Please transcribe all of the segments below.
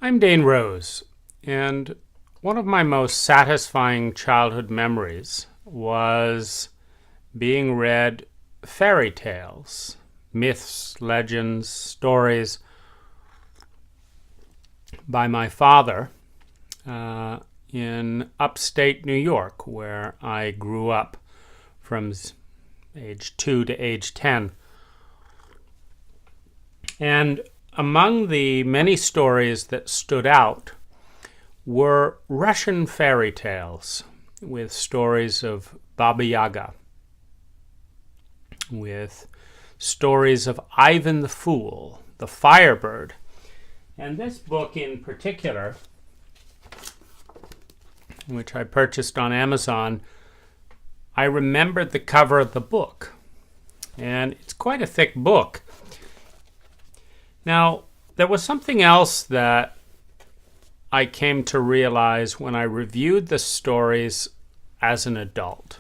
I'm Dane Rose, and one of my most satisfying childhood memories was being read fairy tales, myths, legends, stories by my father in upstate New York, where I grew up from age 2 to age 10. And among the many stories that stood out were Russian fairy tales with stories of Baba Yaga, with stories of Ivan the Fool, the Firebird. And this book in particular, which I purchased on Amazon, I remembered the cover of the book. And it's quite a thick book. Now, there was something else that I came to realize when I reviewed the stories as an adult.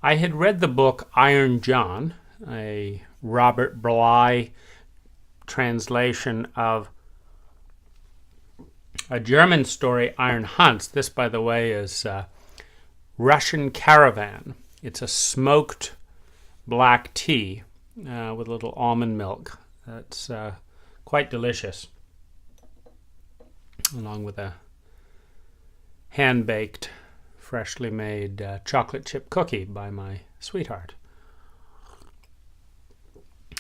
I had read the book Iron John, a Robert Bly translation of a German story, Iron Hunts. This, by the way, is Russian Caravan. It's a smoked black tea with a little almond milk. That's quite delicious, along with a hand-baked, freshly made chocolate chip cookie by my sweetheart.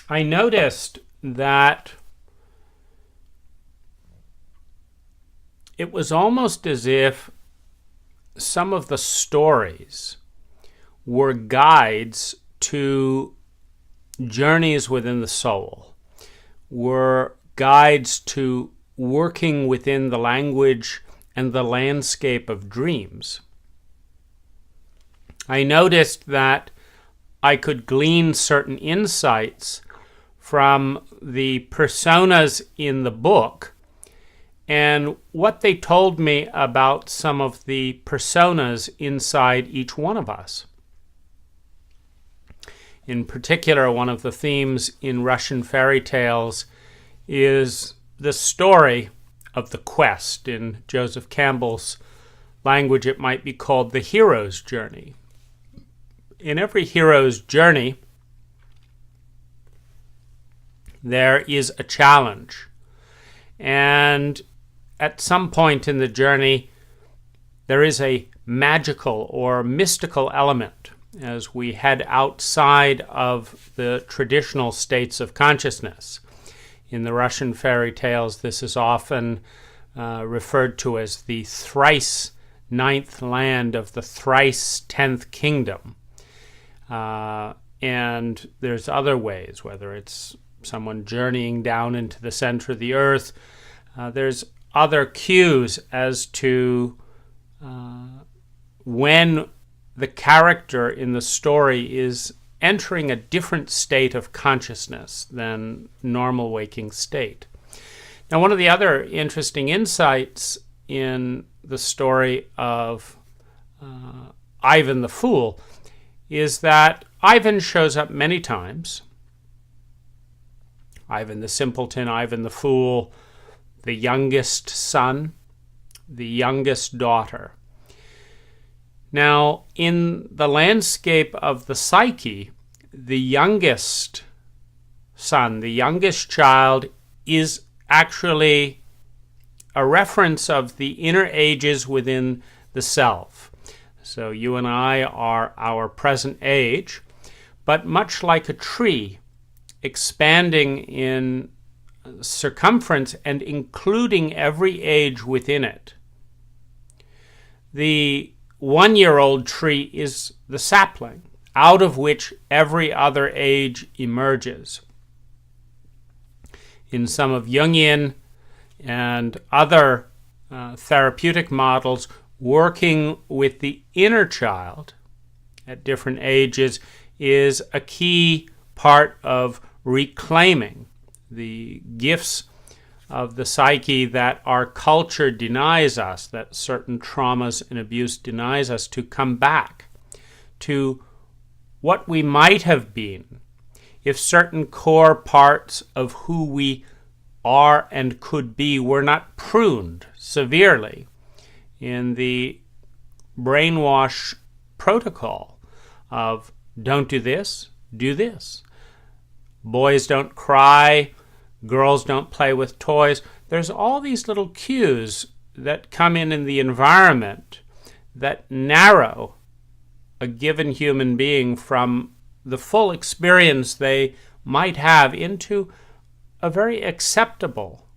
I noticed that it was almost as if some of the stories were guides to journeys within the soul, were guides to working within the language and the landscape of dreams. I noticed that I could glean certain insights from the personas in the book and what they told me about some of the personas inside each one of us. In particular, one of the themes in Russian fairy tales is the story of the quest. In Joseph Campbell's language, it might be called the hero's journey. In every hero's journey, there is a challenge. And at some point in the journey, there is a magical or mystical element as we head outside of the traditional states of consciousness. In the Russian fairy tales, this is often referred to as the thrice ninth land of the thrice 10th kingdom. And there's other ways, whether it's someone journeying down into the center of the earth. There's other cues as to when the character in the story is entering a different state of consciousness than normal waking state. Now, one of the other interesting insights in the story of Ivan the Fool is that Ivan shows up many times. Ivan the Simpleton, Ivan the Fool, the youngest son, the youngest daughter. Now, in the landscape of the psyche, the youngest son, the youngest child, is actually a reference of the inner ages within the self. So you and I are our present age, but much like a tree, expanding in circumference and including every age within it. The one-year-old tree is the sapling, out of which every other age emerges. In some of Jungian and other therapeutic models, working with the inner child at different ages is a key part of reclaiming the gifts of the psyche that our culture denies us, that certain traumas and abuse denies us, to come back to what we might have been if certain core parts of who we are and could be were not pruned severely in the brainwash protocol of don't do this, do this. Boys don't cry, girls don't play with toys. There's all these little cues that come in the environment that narrow a given human being from the full experience they might have into a very acceptable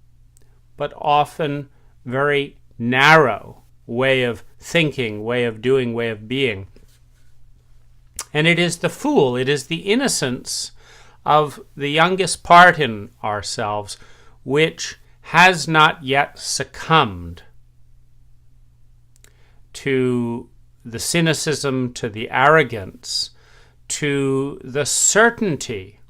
but often very narrow way of thinking, way of doing, way of being. And it is the fool, it is the innocence of the youngest part in ourselves which has not yet succumbed to the cynicism, to the arrogance, to the certainty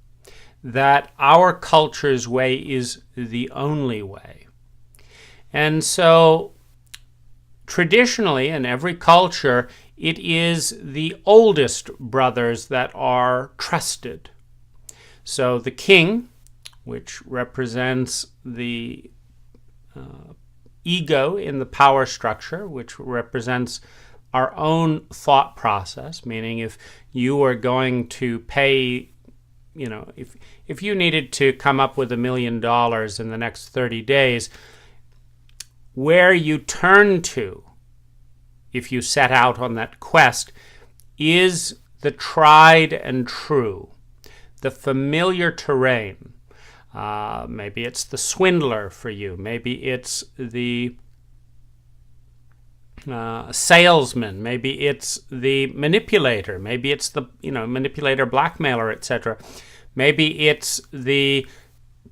that our culture's way is the only way. And so, traditionally, in every culture, it is the oldest brothers that are trusted. So the king, which represents the ego in the power structure, which represents our own thought process, meaning if you are going to pay, if you needed to come up with $1 million in the next 30 days, where you turn to if you set out on that quest is the tried and true, the familiar terrain. Maybe it's the swindler for you. Maybe it's the salesman. Maybe it's the manipulator. Maybe it's the manipulator, blackmailer, etc. Maybe it's the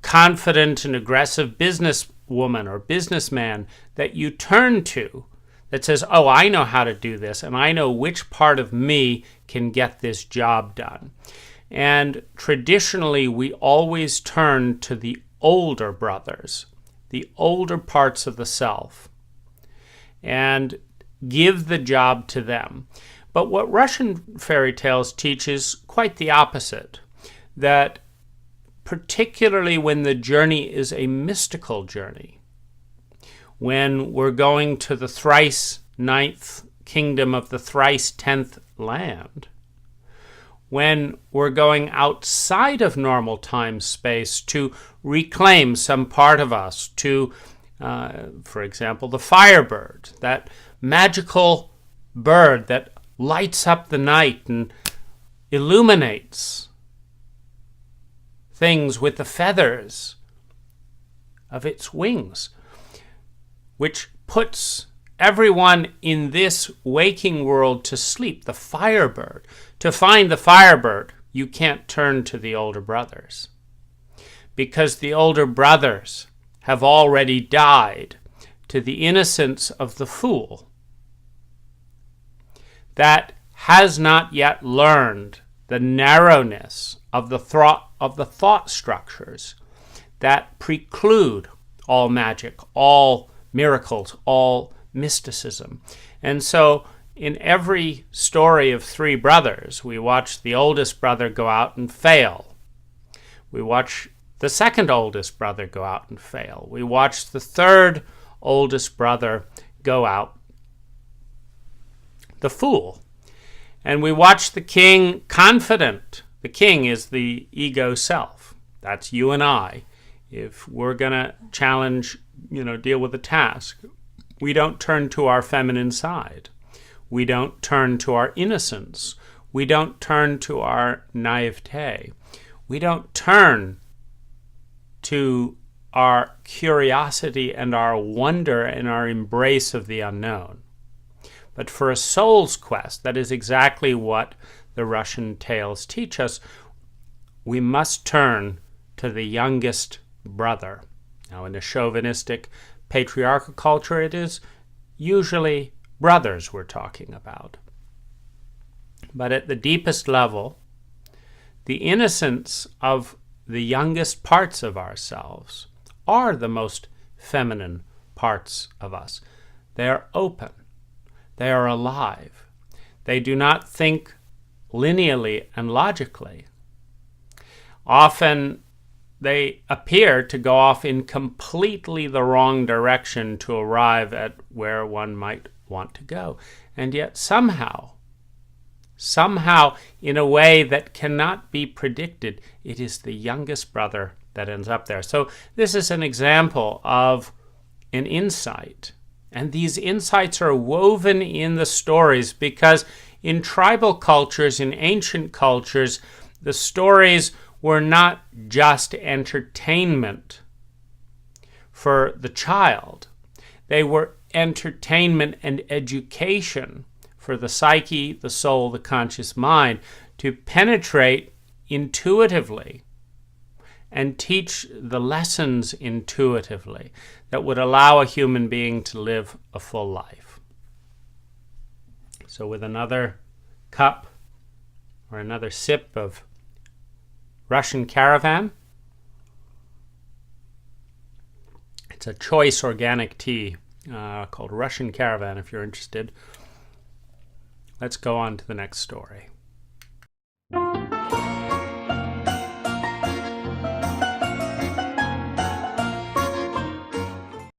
confident and aggressive businesswoman or businessman that you turn to that says, oh, I know how to do this, and I know which part of me can get this job done. And traditionally, we always turn to the older brothers, the older parts of the self, and give the job to them. But what Russian fairy tales teach is quite the opposite, that particularly when the journey is a mystical journey, when we're going to the thrice ninth kingdom of the thrice 10th land, when we're going outside of normal time-space to reclaim some part of us, to, for example, the firebird, that magical bird that lights up the night and illuminates things with the feathers of its wings, which puts everyone in this waking world to sleep, the firebird. To find the firebird, you can't turn to the older brothers, because the older brothers have already died to the innocence of the fool that has not yet learned the narrowness of the thought structures that preclude all magic, all miracles, all mysticism. And so in every story of three brothers, we watch the oldest brother go out and fail. We watch the second oldest brother go out and fail. We watch the third oldest brother go out the fool. And we watch the king confident. The king is the ego self. That's you and I. If we're going to challenge, deal with a task, we don't turn to our feminine side. We don't turn to our innocence. We don't turn to our naivete. We don't turn to our curiosity and our wonder and our embrace of the unknown. But for a soul's quest, that is exactly what the Russian tales teach us. We must turn to the youngest brother. Now, in a chauvinistic, patriarchal culture, it is usually brothers we're talking about. But at the deepest level, the innocence of the youngest parts of ourselves are the most feminine parts of us. They are open. They are alive. They do not think linearly and logically. Often they appear to go off in completely the wrong direction to arrive at where one might want to go. And yet somehow, in a way that cannot be predicted, it is the youngest brother that ends up there. So this is an example of an insight. And these insights are woven in the stories because in tribal cultures, in ancient cultures, the stories were not just entertainment for the child. They were entertainment and education for the psyche, the soul, the conscious mind, to penetrate intuitively and teach the lessons intuitively that would allow a human being to live a full life. So with another cup or another sip of Russian Caravan. It's a choice organic tea called Russian Caravan if you're interested. Let's go on to the next story.